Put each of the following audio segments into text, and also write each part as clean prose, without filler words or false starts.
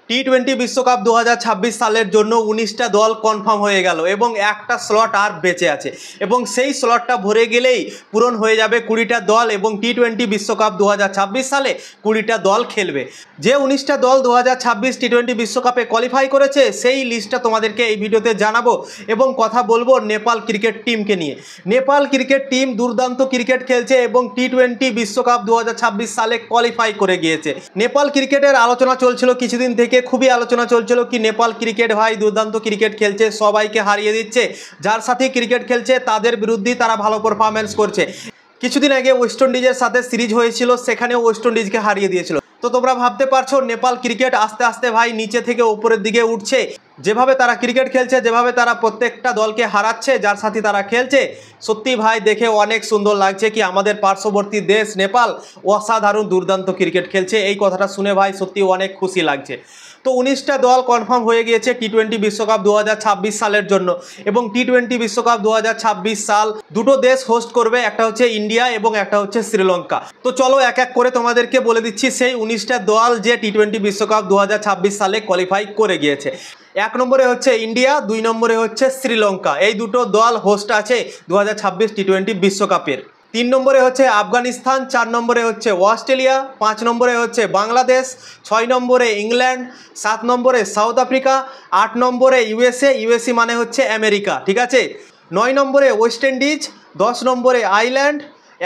টি-20 বিশ্বকাপ 2026 সালের জন্য 19টা দল কনফার্ম হয়ে গেল এবং একটা স্লট আর বেঁচে আছে এবং সেই স্লটটা ভরে গেলেই পূরণ হয়ে যাবে 20টা দল এবং টি-20 বিশ্বকাপ 2026 সালে 20টা দল খেলবে। যে 19টা দল 2026 টি-20 বিশ্বকাপে কোয়ালিফাই করেছে সেই লিস্টটা তোমাদেরকে এই ভিডিওতে জানাবো এবং কথা বলবো নেপাল ক্রিকেট টিমকে নিয়ে। নেপাল ক্রিকেট টিম দুর্দান্ত ক্রিকেট খেলছে এবং টি-20 বিশ্বকাপ 2026 সালে কোয়ালিফাই করে গিয়েছে। নেপাল ক্রিকেটের আলোচনা চলছিল কিছুদিন থেকে, খুবই আলোচনা চলছিল কি নেপাল ক্রিকেট ভাই দুর্দান্ত ক্রিকেট খেলছে, সবাইকে হারিয়ে দিচ্ছে, যার সাথে ক্রিকেট খেলছে তাদের বিরুদ্ধেই তারা ভালো পারফরমেন্স করছে। কিছুদিন আগে ওয়েস্ট ইন্ডিজের সাথে সিরিজ হয়েছিল, সেখানেও ওয়েস্ট ইন্ডিজকে হারিয়ে দিয়েছিল। তো তোমরা ভাবতে পারছো নেপাল ক্রিকেট আস্তে আস্তে ভাই নিচে থেকে উপরের দিকে উঠছে। যেভাবে তারা ক্রিকেট খেলছে, যেভাবে তারা প্রত্যেকটা দলকে হারাচ্ছে, যার সাথে তারা খেলছে, সত্যি ভাই দেখে অনেক সুন্দর লাগছে কি আমাদের পার্শ্ববর্তী দেশ নেপাল অসাধারণ দুর্দান্ত ক্রিকেট খেলছে। এই কথাটা শুনে ভাই সত্যি অনেক খুশি লাগছে। তো 19টা দল কনফার্ম হয়ে গিয়েছে টি-20 বিশ্বকাপ 2026 সালের জন্য এবং টি-20 বিশ্বকাপ 2026 সাল দুটো দেশ হোস্ট করবে, একটা হচ্ছে ইন্ডিয়া এবং একটা হচ্ছে শ্রীলঙ্কা। তো চলো এক এক করে তোমাদেরকে বলে দিচ্ছি সেই 19টা দল যে টি-20 বিশ্বকাপ 2026 সালে কোয়ালিফাই করে গিয়েছে। 1 নম্বরে হচ্ছে ইন্ডিয়া, 2 নম্বরে হচ্ছে শ্রীলঙ্কা। এই দুটো দল হোস্ট আছে 2026 টি-20 বিশ্বকাপের। 3 নম্বরে হচ্ছে আফগানিস্তান, 4 নম্বরে হচ্ছে অস্ট্রেলিয়া, 5 নম্বরে হচ্ছে বাংলাদেশ, 6 নম্বরে ইংল্যান্ড, 7 নম্বরে সাউথ আফ্রিকা, 8 নম্বরে ইউএসএ মানে হচ্ছে আমেরিকা, ঠিক আছে। 9 নম্বরে ওয়েস্ট ইন্ডিজ, 10 নম্বরে আয়ারল্যান্ড,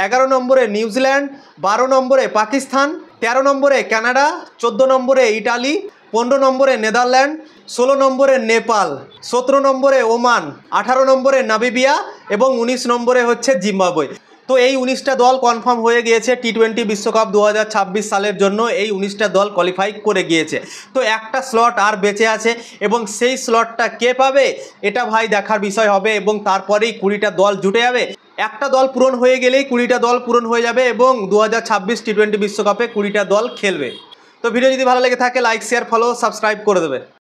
11 নম্বরে নিউজিল্যান্ড, 12 নম্বরে পাকিস্তান, 13 নম্বরে কানাডা, 14 নম্বরে ইটালি, 15 নম্বরে নেদারল্যান্ড, 16 নম্বরে নেপাল, 17 নম্বরে ওমান, 18 নম্বরে নামিবিয়া এবং 19 নম্বরে হচ্ছে জিম্বাবুয়ে। তো এই 19টা দল কনফার্ম হয়ে গিয়েছে টি-20 বিশ্বকাপ 2026 সালের জন্য। এই 19টা দল কোয়ালিফাই করে গিয়েছে। তো একটা স্লট আর বেঁচে আছে এবং সেই স্লটটা কে পাবে এটা ভাই দেখার বিষয় হবে এবং তারপরেই 20টা দল জুটে যাবে। একটা দল পূরণ হয়ে গেলেই 20টা দল পূরণ হয়ে যাবে এবং 2026 টি-20 বিশ্বকাপে 20টা দল খেলবে। তো ভিডিও যদি ভালো লেগে থাকে লাইক, শেয়ার, ফলো, সাবস্ক্রাইব করে দেবে।